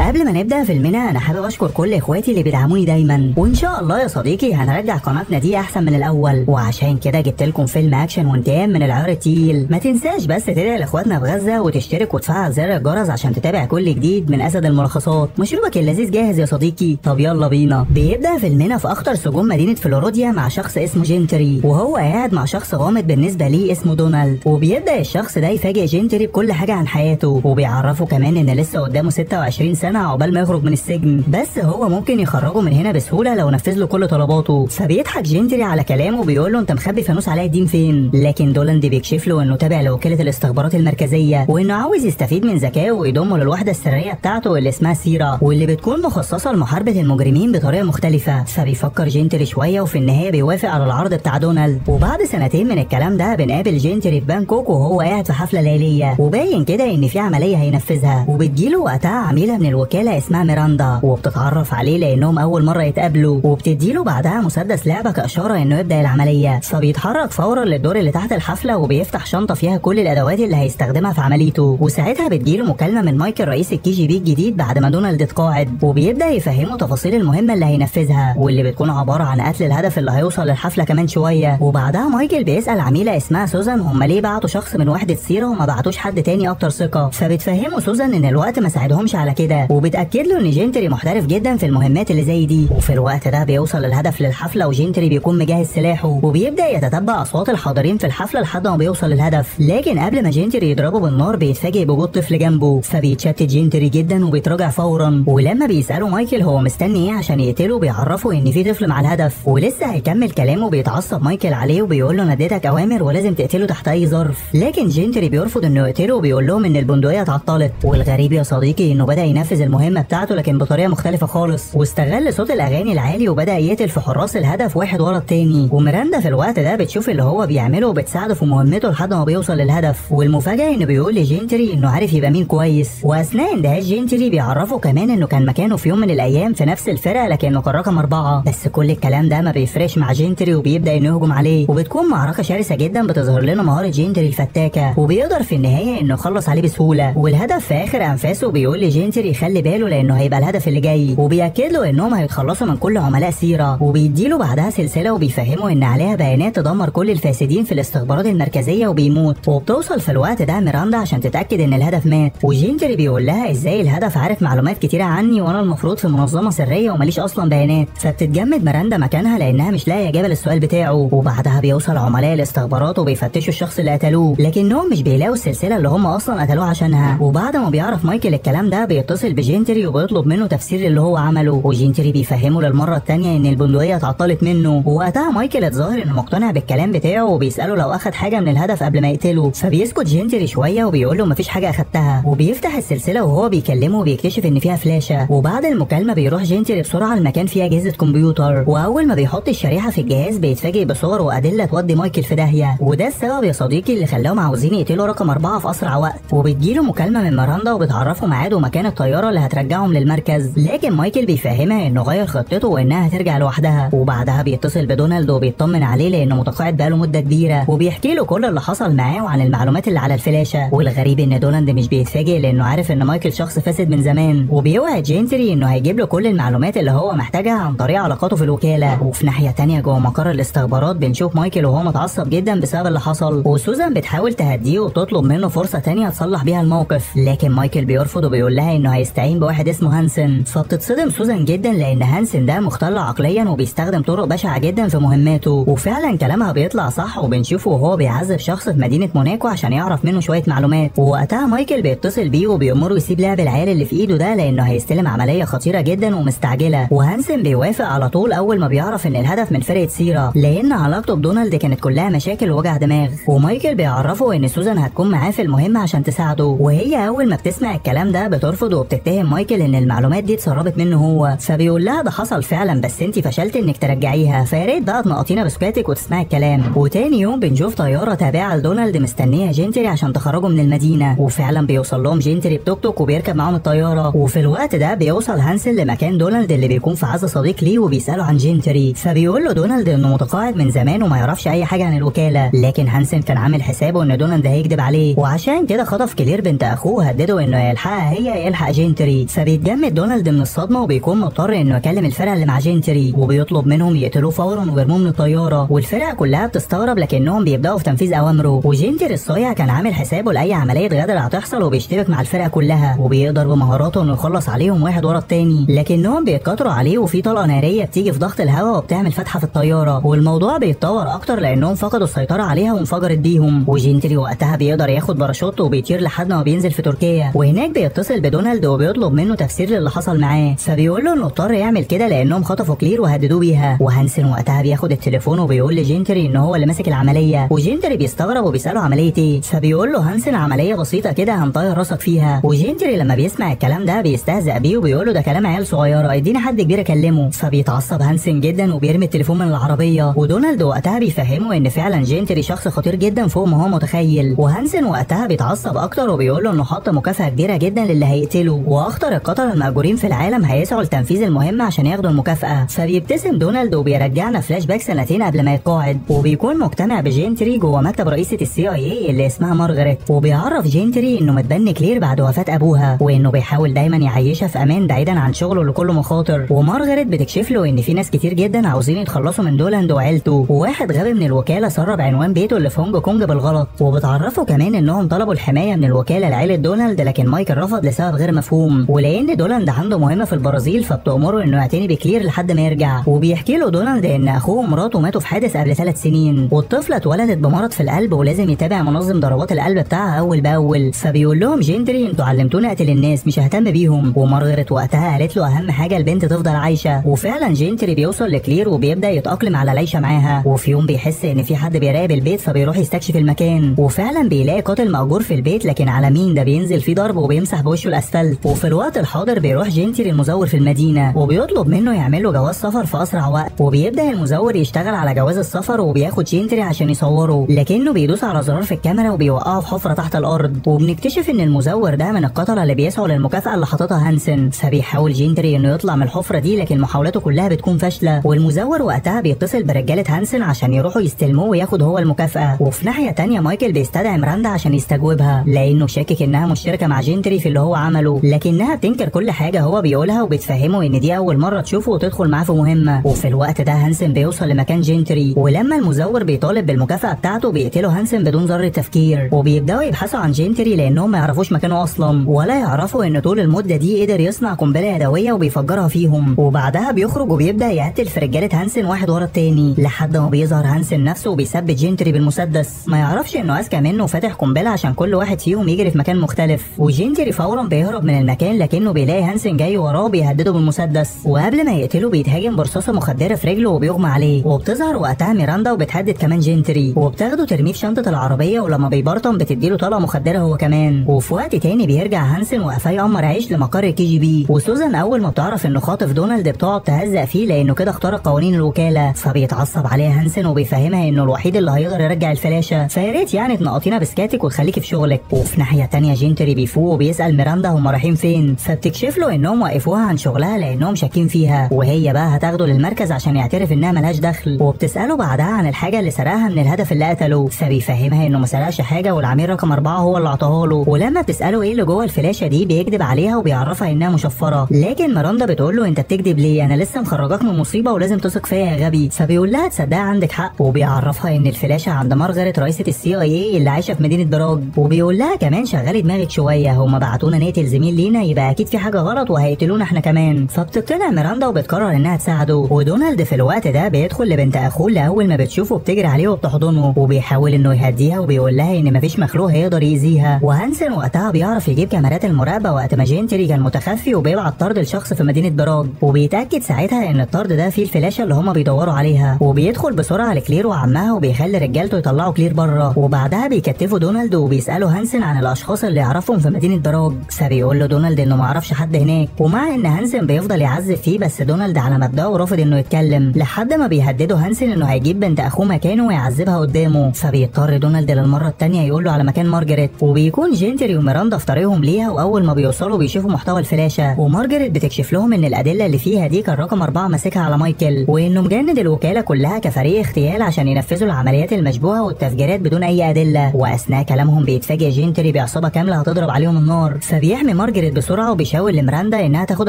قبل ما نبدا فيلمنا انا حابب اشكر كل اخواتي اللي بيدعموني دايما، وان شاء الله يا صديقي هنرجع قناتنا دي احسن من الاول، وعشان كده جبت لكم فيلم اكشن وانتقام من العيار التقيل. ما تنساش بس تدعي لاخواتنا في غزه وتشترك وتفعل زر الجرس عشان تتابع كل جديد من اسد الملخصات. مشروبك اللذيذ جاهز يا صديقي؟ طب يلا بينا. بيبدا فيلمنا في اخطر سجون مدينه فلوريديا مع شخص اسمه جنتري، وهو قاعد مع شخص غامض بالنسبه ليه اسمه دونالد. وبيبدا الشخص ده يفاجئ جنتري بكل حاجه عن حياته، وبيعرفه كمان ان لسه قدامه 26 سنه عقبال ما يخرج من السجن، بس هو ممكن يخرجه من هنا بسهوله لو نفذ له كل طلباته. فبيضحك جنتري على كلامه وبيقول له انت مخبي فانوس علاء الدين فين؟ لكن دولاند بيكشف له انه تابع لوكاله الاستخبارات المركزيه، وانه عاوز يستفيد من ذكائه ويضمه للوحده السريه بتاعته اللي اسمها سيرا، واللي بتكون مخصصه لمحاربه المجرمين بطريقه مختلفه. فبيفكر جنتري شويه وفي النهايه بيوافق على العرض بتاع دونالد. وبعد سنتين من الكلام ده بنقابل جنتري في بانكوك وهو قاعد في حفله ليليه، وباين كده ان في عمليه هينفذها، وبتجيله وقتها عميله من الوكاله اسمها ميراندا، وبتتعرف عليه لانهم اول مره يتقابلوا، وبتديله بعدها مسدس لعبه كاشاره انه يبدا العمليه. فبيتحرك فورا للدور اللي تحت الحفله وبيفتح شنطه فيها كل الادوات اللي هيستخدمها في عمليته. وساعتها بتجيله مكالمه من مايكل رئيس الكي جي بي الجديد بعد ما دونالد اتقاعد، وبيبدا يفهمه تفاصيل المهمه اللي هينفذها، واللي بتكون عباره عن قتل الهدف اللي هيوصل للحفله كمان شويه. وبعدها مايكل بيسال عميله اسمها سوزان هم ليه بعتوا شخص من وحده سيرا وما بعتوش حد تاني اكتر ثقه. فبتفهمه سوزان ان الوقت ما ساعدهمش على كده، وبتاكد له ان جنتري محترف جدا في المهمات اللي زي دي. وفي الوقت ده بيوصل الهدف للحفله وجنتري بيكون مجهز سلاحه، وبيبدا يتتبع اصوات الحاضرين في الحفله لحد ما بيوصل للهدف. لكن قبل ما جنتري يضربه بالنار بيتفاجئ بوجود طفل جنبه، فبيتشتت جنتري جدا وبيتراجع فورا. ولما بيسالوا مايكل هو مستني ايه عشان يقتله بيعرفوا ان في طفل مع الهدف، ولسه هيكمل كلامه بيتعصب مايكل عليه وبيقول له انا اديتك اوامر ولازم تقتله تحت اي ظرف. لكن جنتري بيرفض انه يقتله وبيقول لهم ان البندقيه اتعطلت. والغريب يا صديقي انه بدا ينفذ المهمه بتاعته لكن بطريقه مختلفه خالص، واستغل صوت الاغاني العالي وبدا يقتل في حراس الهدف واحد ورا التاني. وميراندا في الوقت ده بتشوف اللي هو بيعمله وبتساعده في مهمته لحد ما بيوصل للهدف. والمفاجاه انه بيقول لجنتري انه عارف يبقى مين كويس، واثناء اندهاش جنتري بيعرفه كمان انه كان مكانه في يوم من الايام في نفس الفرقه لكنه كان رقم 4. بس كل الكلام ده ما بيفرقش مع جنتري وبيبدا انه يهجم عليه، وبتكون معركه شرسه جدا بتظهر لنا مهاره جنتري الفتاكه، وبيقدر في النهايه انه يخلص عليه بسهوله. والهدف في اخر انفاسه بيقول لجنتري يخلي باله لانه هيبقى الهدف اللي جاي، وبياكد له انهم هيتخلصوا من كل عملاء سيرا، وبيديله بعدها سلسله وبيفهمه ان عليها بيانات تدمر كل الفاسدين في الاستخبارات المركزيه وبيموت. وبتوصل في الوقت ده ميراندا عشان تتاكد ان الهدف مات، وجنتري بيقول لها ازاي الهدف عارف معلومات كتيره عني وانا المفروض في منظمه سريه وماليش اصلا بيانات. فبتتجمد ميراندا مكانها لانها مش لاقيه اجابه للسؤال بتاعه. وبعدها بيوصل عملاء الاستخبارات وبيفتشوا الشخص اللي قتلوه، لكنهم مش بيلاقوا السلسله اللي هم اصلا قتلوه عشانها. وبعد ما بيعرف مايكل الكلام ده بيتصل بجنتري وبيطلب منه تفسير اللي هو عمله، وجنتري بيفهمه للمره الثانيه ان البندقيه اتعطلت منه. ووقتها مايكل اتظاهر انه مقتنع بالكلام بتاعه وبيساله لو اخد حاجه من الهدف قبل ما يقتله. فبيسكت جنتري شويه وبيقول له مفيش حاجه اخدتها، وبيفتح السلسله وهو بيكلمه وبيكتشف ان فيها فلاشه. وبعد المكالمه بيروح جنتري بسرعه المكان فيه اجهزه كمبيوتر، واول ما بيحط الشريحه في الجهاز بيتفاجئ بصور وادله تودي مايكل في داهيه. وده السبب يا صديقي اللي خلاهم عاوزين يقتلوا رقم 4 في اسرع وقت. وبتجيله مكالمه من ميراندا وبتعرفه ميعاد ومكان الطياره اللي هترجعهم للمركز، لكن مايكل بيفهمها انه غير خطته وانها هترجع لوحدها. وبعدها بيتصل بدونالد وبيطمن عليه لانه متقاعد بقاله مده كبيره، وبيحكي له كل اللي حصل معاه وعن المعلومات اللي على الفلاشه. والغريب ان دونالد مش بيتفاجئ لانه عارف ان مايكل شخص فاسد من زمان، وبيوعد جنتري انه هيجيب له كل المعلومات اللي هو محتاجها عن طريق علاقاته في الوكاله. وفي ناحيه تانية جوه مقر الاستخبارات بنشوف مايكل وهو متعصب جدا بسبب اللي حصل، وسوزان بتحاول تهديه وبتطلب منه فرصه تانية تصلح بيها الموقف، لكن مايكل بيرفض وبيقول لها انه هيستعين بواحد اسمه هانسن. فبتتصدم سوزان جدا لان هانسن ده مختل عقليا وبيستخدم طرق بشعه جدا في مهماته. وفعلا كلامها بيطلع صح، وبنشوفه وهو بيعذب شخص في مدينه موناكو عشان يعرف منه شويه معلومات. ووقتها مايكل بيتصل بيه وبيأمره يسيب لعب العيال اللي في ايده ده لانه هيستلم عمليه خطيره جدا ومستعجله. وهانسن بيوافق على طول اول ما بيعرف ان الهدف من فرقه سيرا، لان علاقته بدونالد كانت كلها مشاكل ووجع دماغ. ومايكل بيعرفه ان سوزان هتكون معاه في المهمه عشان تساعده، وهي اول ما بتسمع الكلام ده بترفض وبتتهم مايكل ان المعلومات دي اتسربت منه هو. فبيقول لها ده حصل فعلا بس انت فشلت انك ترجعيها، فيا ريت بقى تنقطينا بسكاتك وتسمعي الكلام. وتاني يوم بنشوف طياره تابعه لدونالد مستنيه جنتري عشان تخرجوا من المدينه، وفعلا بيوصل لهم جنتري بتوك توك وبيركب معاهم الطياره. وفي الوقت ده بيوصل هانسن لمكان دونالد اللي بيكون في عز صديق ليه وبيساله عن جنتري. فبيقول له دونالد انه متقاعد من زمان وما يعرفش اي حاجه عن الوكاله، لكن هانسن كان عامل حسابه ان دونالد هيكذب عليه، وعشان كده خطف كلير بنت اخوه هدده انه يلحقها هي يلحق جنتري. جينتري. فبيتجمد دونالد من الصدمه وبيكون مضطر انه يكلم الفرقه اللي مع جينتري وبيطلب منهم يقتلوه فورا ويرموه من الطياره، والفرقه كلها بتستغرب لكنهم بيبداوا في تنفيذ اوامره. وجينتري الصايع كان عامل حسابه لاي عمليه غدر هتحصل وبيشتبك مع الفرقه كلها وبيقدر بمهاراته انه يخلص عليهم واحد ورا التاني، لكنهم بيتكاتروا عليه وفي طلقه ناريه بتيجي في ضغط الهواء وبتعمل فتحه في الطياره، والموضوع بيتطور اكتر لانهم فقدوا السيطره عليها وانفجرت بيهم. وجينتري وقتها بيقدر ياخد باراشوت وبيطير لحد ما بينزل في تركيا، وهناك بيتصل بدونالد وبيطلب منه تفسير للي حصل معاه، فبيقول له انه اضطر يعمل كده لانهم خطفوا كلير وهددوه بيها. وهانسن وقتها بياخد التليفون وبيقول لجينتري ان هو اللي ماسك العمليه، وجينتري بيستغرب وبيساله عمليه ايه، فبيقول له هانسن عمليه بسيطه كده هنطير راسك فيها. وجينتري لما بيسمع الكلام ده بيستهزأ بيه وبيقول له ده كلام عيال صغيره، اديني حد كبير اكلمه. فبيتعصب هانسن جدا وبيرمي التليفون من العربيه، ودونالد وقتها بيفهمه ان فعلا جينتري شخص خطير جدا فوق ما هو متخيل. وهانسن وقتها بيتعصب اكتر وبيقول له انه حط مكافاه كبيره جدا للي هيقتله، واخطر القتله المأجورين في العالم هيسعوا لتنفيذ المهمه عشان ياخدوا المكافاه. فبيبتسم دونالد وبيرجعنا فلاش باك سنتين قبل ما يتقاعد، وبيكون مجتمع بجينتري جوه مكتب رئيسه CIA اللي اسمها مارغريت، وبيعرف جينتري انه متبني كلير بعد وفاه ابوها وانه بيحاول دايما يعيشها في امان بعيدا عن شغله اللي كله مخاطر. ومارغريت بتكشف له ان في ناس كتير جدا عاوزين يتخلصوا من دونالد وعيلته، وواحد غبي من الوكاله سرب عنوان بيته اللي في هونج كونج بالغلط، وبتعرفه كمان انهم طلبوا الحمايه من الوكاله لعيله دونالد لكن مايكل رفض لسبب غير مفهوم، ولان دونالد عنده مهمه في البرازيل فبتأمره انه يعتني بكلير لحد ما يرجع. وبيحكي له دونالد ان اخوه ومراته ماتوا في حادث قبل 3 سنين، والطفله اتولدت بمرض في القلب ولازم يتابع منظم ضربات القلب بتاعها اول باول. فبيقول لهم جينتري انتوا علمتوني اقتل الناس مش ههتم بيهم. ومارغريت وقتها قالت له اهم حاجه البنت تفضل عايشه، وفعلا جينتري بيوصل لكلير وبيبدا يتاقلم على العيشه معاها. وفي يوم بيحس ان في حد بيراقب البيت فبيروح يستكشف المكان، وفعلا بيلاقي قاتل مأجور في البيت، لكن على مين ده بينزل فيه ضرب وبيمسح بوشه الاسفلت. وفي الوقت الحاضر بيروح جينتري المزور في المدينه وبيطلب منه يعمل له جواز سفر في اسرع وقت، وبيبدا المزور يشتغل على جواز السفر وبياخد جينتري عشان يصوره، لكنه بيدوس على زرار في الكاميرا وبيوقعه في حفره تحت الارض. وبنكتشف ان المزور ده من القتله اللي بيسعوا للمكافاه اللي حاططها هانسن، فبيحاول جينتري انه يطلع من الحفره دي لكن محاولاته كلها بتكون فاشله. والمزور وقتها بيتصل برجاله هانسن عشان يروحوا يستلموه وياخد هو المكافاه. وفي ناحيه تانية مايكل بيستدعي ميراندا عشان يستجوبها لانه شاكك انها مشتركه مع جينتري في اللي هو عمله، لكنها بتنكر كل حاجه هو بيقولها وبتفهمه ان دي اول مره تشوفه وتدخل معاه في مهمه. وفي الوقت ده هانسن بيوصل لمكان جينتري، ولما المزور بيطالب بالمكافاه بتاعته بيقتله هانسن بدون ذره تفكير، وبيبداوا يبحثوا عن جينتري لانهم ما يعرفوش مكانه اصلا ولا يعرفوا ان طول المده دي قدر يصنع قنبله يدويه وبيفجرها فيهم. وبعدها بيخرج وبيبدا يقتل في رجاله هانسن واحد ورا التاني لحد ما بيظهر هانسن نفسه وبيثبت جينتري بالمسدس، ما يعرفش انه اذكى منه وفاتح قنبله عشان كل واحد فيهم يجري في مكان مختلف. وجينتري فورا بيهرب من المكان لكنه بيلاقي هانسن جاي وراه بيهدده بالمسدس، وقبل ما يقتله بيتهاجم برصاصه مخدره في رجله وبيغمى عليه. وبتظهر وقتها ميراندا وبتهدد كمان جينتري وبتاخده ترميه في شنطه العربيه، ولما بيبرطم بتديله طلقه مخدره هو كمان. وفي وقت تاني بيرجع هانسن وقفاه يقمر عيش لمقر KGB، وسوزان اول ما بتعرف انه خاطف دونالد بتقعد تهزق فيه لانه كده اخترق قوانين الوكاله، فبيتعصب عليها هانسن وبيفهمها انه الوحيد اللي هيقدر يرجع الفلاشه، فيا ريت يعني تنقطينا بسكاتك وتخليكي في شغلك. وفي ناحيه تانيه جينتري بيفوق وبيسال ميراندا هم رايحين فين، فبتكشف له انهم وقفوها عن شغلها لانهم شاكين فيها، وهي بقى هتاخده للمركز عشان يعترف انها ملهاش دخل. وبتساله بعدها عن الحاجه اللي سرقها من الهدف اللي قتله، فبيفهمها انه ما سرقش حاجه والعميل رقم 4 هو اللي عطاها له. ولما بتساله ايه اللي جوه الفلاشه دي بيكذب عليها وبيعرفها انها مشفره، لكن ميراندا بتقول له انت بتكذب ليه، انا لسه مخرجاك من مصيبه ولازم تثق فيا يا غبي. فبيقول لها تصدقي عندك حق، وبيعرفها ان الفلاشه عند مارغريت رئيسه CIA اللي عايشه في مدينه براج. وبيقول لها كمان شغلي دماغك شويه، هم بعتونا نقتل زميل لينا يبقى اكيد في حاجه غلط وهيقتلونا احنا كمان. فبتقتنع ميراندا وبتقرر انها تساعده. ودونالد في الوقت ده بيدخل لبنت اخوه اللي اول ما بتشوفه بتجري عليه وبتحضنه، وبيحاول انه يهديها وبيقول لها ان مفيش مخلوق هيقدر يأذيها. وهانسن وقتها بيعرف يجيب كاميرات المراقبه وقت ما جينتري كان متخفي وبيبعت طرد لشخص في مدينه براج، وبيتاكد ساعتها ان الطرد ده فيه الفلاشه اللي هم بيدوروا عليها. وبيدخل بسرعه لكلير وعمها وبيخلي رجالته يطلعوا كلير بره، وبعدها بيكتفوا دونالد وبيسالوا هانسن عن الاشخاص اللي يعرفهم في مدينه براج، فبيقول له دونالد انه ما يعرفش حد هناك. ومع ان هانسن بيفضل يعذب فيه بس دونالد على مبدأه رافض انه يتكلم لحد ما بيهدده هانسن انه هيجيب بنت اخوه مكانه ويعذبها قدامه. فبيضطر دونالد للمره الثانيه يقول له على مكان مارجريت، وبيكون جينتري وميراندا في طريقهم ليها، واول ما بيوصلوا بيشوفوا محتوى الفلاشه، ومارجريت بتكشف لهم ان الادله اللي فيها دي كان رقم 4 ماسكها على مايكل، وانه مجند الوكاله كلها كفريق اغتيال عشان ينفذوا العمليات المشبوهه والتفجيرات بدون اي ادله. واثناء كلامهم بيتفاجئ جينتري بعصابه كامله هتضرب عليهم النار، فبيحمي مارجريت بيجرد بسرعه وبيشاور لميراندا انها تاخد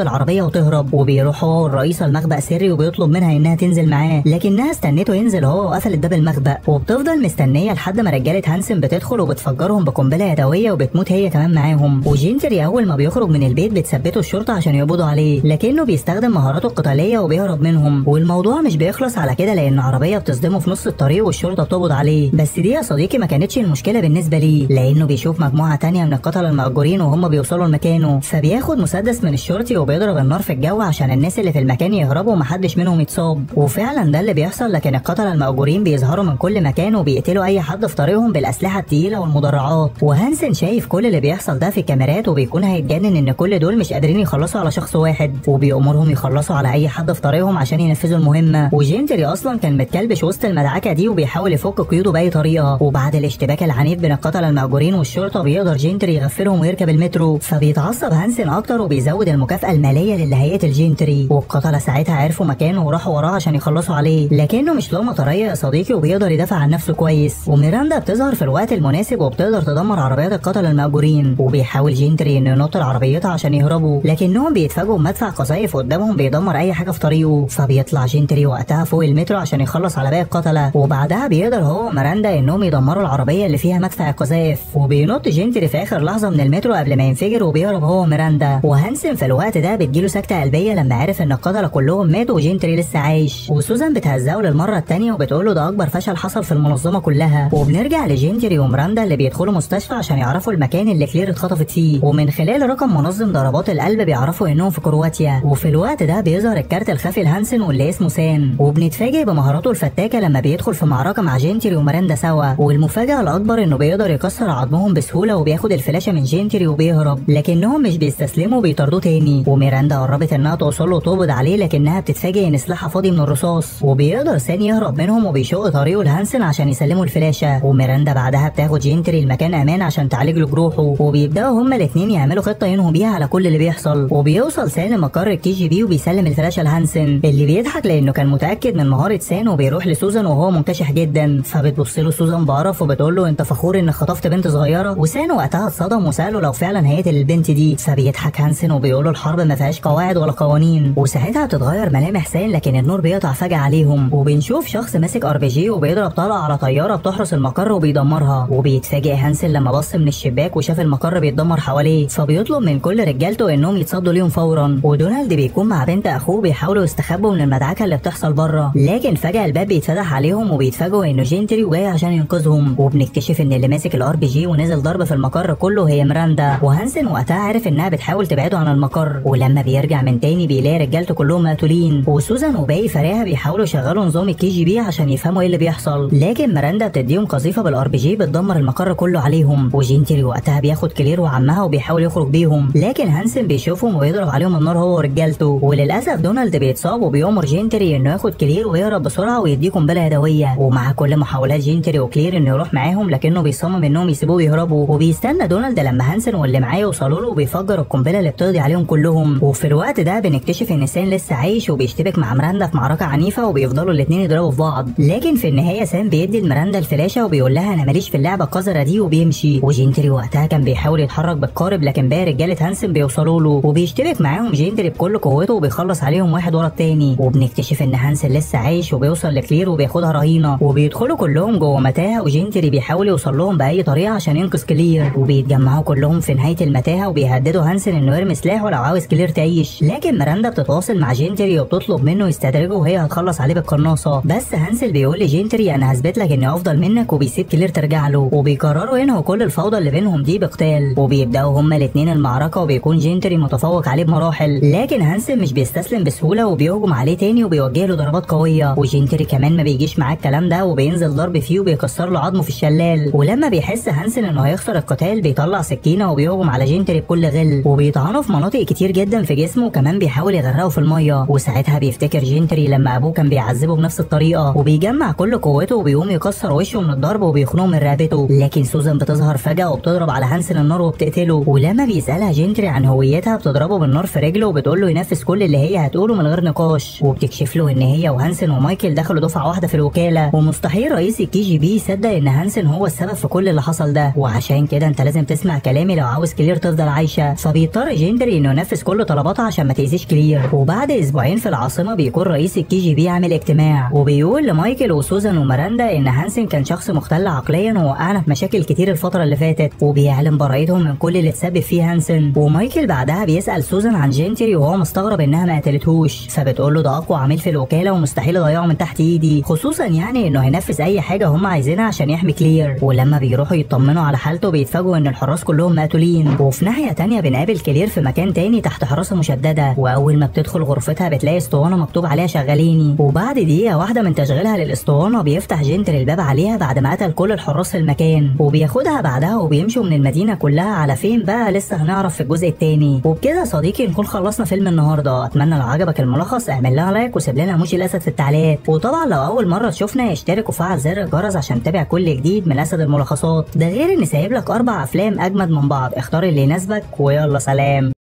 العربيه وتهرب، وبيروح هو والرئيسه المخبأ سري وبيطلب منها انها تنزل معاه، لكنها استنته ينزل هو وقفلت باب المخبأ، وبتفضل مستنيه لحد ما رجاله هانسن بتدخل وبتفجرهم بقنبله يدويه وبتموت هي كمان معاهم. وجينتري اول ما بيخرج من البيت بتثبته الشرطه عشان يقبضوا عليه، لكنه بيستخدم مهاراته القتاليه وبيهرب منهم. والموضوع مش بيخلص على كده لان عربيه بتصدمه في نص الطريق والشرطه بتقبض عليه، بس دي يا صديقي ما كانتش المشكله بالنسبه ليه، لانه بيشوف مجموعه تانية من القتله المأجورين وهم بيوصلوا لمكانه، فبياخد مسدس من الشرطي وبيضرب النار في الجو عشان الناس اللي في المكان يهربوا ومحدش منهم يتصاب. وفعلا ده اللي بيحصل، لكن القتله المأجورين بيظهروا من كل مكان وبيقتلوا اي حد في طريقهم بالاسلحه التقيله والمدرعات. وهانسن شايف كل اللي بيحصل ده في الكاميرات وبيكون هيتجنن ان كل دول مش قادرين يخلصوا على شخص واحد، وبيأمرهم يخلصوا على اي حد في طريقهم عشان ينفذوا المهمه. وجينتري اصلا كان متكلبش وسط المدعكه دي وبيحاول يفك قيوده باي طريقه، وبعد الاشتباك العنيف بين القتله المأجورين والشرطه بيقدر جينتري يغفلهم ويركب المترو، فبيتعصب هانسن اكتر وبيزود المكافاه الماليه اللي هيئه الجينتري. والقتله ساعتها عرفوا مكانه وراحوا وراه عشان يخلصوا عليه، لكنه مش لقمه طريه يا صديقي وبيقدر يدافع عن نفسه كويس. وميراندا بتظهر في الوقت المناسب وبتقدر تدمر عربيات القتله المأجورين، وبيحاول جينتري انه ينط عربيتها عشان يهربوا، لكنهم بيتفاجئوا بمدفع قذايف قدامهم بيدمر اي حاجه في طريقه، فبيطلع جينتري وقتها فوق المترو عشان يخلص على باقي القتله، وبعدها بيقدر هو وميراندا انهم يدمروا العربيه اللي فيها مدفع القذايف. وبينط جينتري في اخر لحظه من المترو قبل ما ينفجر وبيهرب هو وميراندا. وهانسن في الوقت ده بتجيله سكته قلبيه لما عرف ان القتله كلهم ماتوا وجينتري لسه عايش. وسوزان بتهزقه للمره الثانيه وبتقول له ده اكبر فشل حصل في المنظمه كلها. وبنرجع لجينتري وميراندا اللي بيدخلوا مستشفى عشان يعرفوا المكان اللي كلير اتخطفت فيه، ومن خلال رقم منظم ضربات القلب بيعرفوا انهم في كرواتيا. وفي الوقت ده بيظهر الكارت الخفي لهانسن واللي اسمه سان، وبنتفاجئ بمهاراته الفتاكه لما بيدخل في معركه مع جينتري وميراندا سوا. والمفاجاه الاكبر انه بيقدر يكسر عظمهم بسهوله وبياخد الفلاشه من جينتري وبيهرب، لكنهم مش بيستسلموا وبيطاردوه تاني. وميراندا قربت انها توصل له وتقبض عليه، لكنها بتتفاجئ ان سلاحها فاضي من الرصاص، وبيقدر سان يهرب منهم وبيشق طريقه لهانسن عشان يسلموا الفلاشه. وميراندا بعدها بتاخد جينتري المكان امان عشان تعالج له جروحه، وبيبداوا هما الاثنين يعملوا خطه ينهوا بيها على كل اللي بيحصل. وبيوصل سان لمقر الكي جي بي وبيسلم الفلاشه لهانسن اللي بيضحك لانه كان متاكد من مهاره سان، وبيروح لسوزان وهو منكشح جدا، فبتبص له سوزان بقرف وبتقول له انت فخور انك خطفت بنت صغيره؟ وسان وقتها اتصدم وساله لو فعلا هيقتل البنت دي، فبيضحك هانسن وبيقول له الحرب ما فيهاش قواعد ولا قوانين. وساعتها بتتغير ملامح سان لكن النور بيقطع فجاه عليهم، وبنشوف شخص ماسك ار بي جي وبيضرب طلقه على طياره بتحرس المقر وبيدمرها. وبيتفاجئ هانسن لما بص من الشباك وشاف المقر بيتدمر حواليه، فبيطلب من كل رجالته انهم يتصدوا ليهم فورا. ودونالد بيكون مع بنت اخوه بيحاولوا يستخبوا من المدعكه اللي بتحصل بره، لكن فجاه الباب بيتفتح عليهم وبيتفاجئوا انه جينتري وجاي عشان ينقذهم. وبنكتشف ان اللي ماسك الار بي جي ونزل ضرب في المقر كله هي ميراندا. وهانسن وقتها عارف انها بتحاول تبعده عن المقر، ولما بيرجع من تاني بيلاقي رجالته كلهم مقتولين. وسوزان وباقي فريقها بيحاولوا يشغلوا نظام الكي جي بي عشان يفهموا ايه اللي بيحصل، لكن ميراندا بتديهم قذيفه بالار بي جي بتدمر المقر كله عليهم. وجينتري وقتها بياخد كلير وعمها وبيحاول يخرج بيهم، لكن هانسن بيشوفهم ويضرب عليهم النار هو ورجالته. وللاسف دونالد بيتصاب وبيامر جينتري انه ياخد كلير ويهرب بسرعه ويديه قنبله يدويه. ومع كل محاولات جينتري وكلير انه يروح معاهم لكنه بيصمم انهم يسيبوه يهربوا، وبيستنى دونالد لما هانسن واللي معاه يوصلوا له وبيفجر القنبله اللي بتقضي عليهم كلهم. وفي الوقت ده بنكتشف ان سان لسه عايش وبيشتبك مع ميراندا في معركه عنيفه وبيفضلوا الاثنين يضربوا في بعض، لكن في النهايه سان بيدي لميراندا الفلاشه وبيقول لها انا ماليش في اللعبه القذره دي وبيمشي. وجينتري وقتها كان بيحاول يتحرك بالقارب لكن باقي رجاله هانسن بيوصلوا له وبيشتبك معاهم جينتري بكل قوته وبيخلص عليهم واحد ورا التاني. وبنكتشف ان هانسن لسه عايش وبيوصل لكلير وبياخدها رهينه، وبيدخلوا كلهم جوه متاهه وجينتري بيحاول يوصل لهم باي طريقه عشان ينقذ كلير. وبيتجمعوا كلهم في نهايه المتاهه وبيهددوا هانسن انه يرمي سلاحه لو عاوز كلير تعيش، لكن ميراندا بتتواصل مع جينتري وبتطلب منه يستدرجه وهي هتخلص عليه بالقناصه. بس هانسن بيقول لجينتري انا هثبت لك اني افضل منك، وبيسيب كلير ترجع له. وبيقرروا ينهوا كل الفوضى اللي بينهم دي بقتال، وبيبداوا هما الاثنين المعركه وبيكون جينتري متفوق عليه بمراحل، لكن هانسن مش بيستسلم بسهوله وبيهجم عليه تاني وبيوجه له ضربات قويه. وجينتري كمان ما بيجيش معاه الكلام ده وبينزل ضرب فيه وبيكسر له عظمه في الشلال. ولما بيحس هانسن انه هيخسر القتال بيطلع سكينه وبيهجم على جينتري بكل غل، وبيطعنه في مناطق كتير جدا في جسمه، وكمان بيحاول يغرقه في الميه. وساعتها بيفتكر جينتري لما ابوه كان بيعذبه بنفس الطريقه، وبيجمع كل قوته وبيقوم يكسر وشه من الضرب وبيخنقه من رقبته. لكن سوزان بتظهر فجاه وبتضرب على هانسن النار وبتقتله، ولما بيسالها جينتري عن هويتها بتضربه بالنار في رجله وبتقول له ينفذ كل اللي هي هتقوله من غير نقاش. وبتكشف له ان هي وهانسن ومايكل دخلوا دفعه واحده في الوكاله، ومستحيل رئيس الكي جي بي يصدق ان هانسن هو السبب في كل اللي حصل ده. وعشان كده انت لازم تسمع كلامي لو عاوز كلير تفضل عايشه. عايشه، فبيضطر جندري انه ينفذ كل طلباتها عشان ما تاذيش كلير. وبعد اسبوعين في العاصمه بيكون رئيس الكي جي بي عامل اجتماع، وبيقول لمايكل وسوزان وميراندا ان هانسن كان شخص مختل عقليا ووقعنا في مشاكل كتير الفتره اللي فاتت، وبيعلن براءتهم من كل اللي تسبب فيه هانسن. ومايكل بعدها بيسال سوزان عن جنتري وهو مستغرب انها ما قتلتهوش، فبتقول له ده اقوى عميل في الوكاله ومستحيل اضيعه من تحت ايدي، خصوصا يعني انه هينفذ اي حاجه هم عايزينها عشان يحمي كلير. ولما بيروحوا يطمنوا على حالته بيتفاجئوا ان الحراس كلهم مقتولين. وفي ناحيه تانيه بنقابل كلير في مكان تاني تحت حراسه مشدده، واول ما بتدخل غرفتها بتلاقي اسطوانه مكتوب عليها شغاليني. وبعد دقيقه واحده من تشغيلها للاسطوانه بيفتح جنتري الباب عليها بعد ما قتل كل الحراس في المكان، وبياخدها بعدها وبيمشوا من المدينه كلها. على فين بقى لسه هنعرف في الجزء الثاني. وبكده يا صديقي نكون خلصنا فيلم النهارده. اتمنى لو عجبك الملخص اعمل لنا لايك وسيب لنا ايموجي الاسد في التعليقات، وطبعا لو اول مره تشوفنا اشترك وفعل زر الجرس عشان تتابع كل جديد من اسد الملخصات. ده غير اني سايب لك 4 افلام اجمد من بعض، اختار اللي يناسبك ويلا سلام.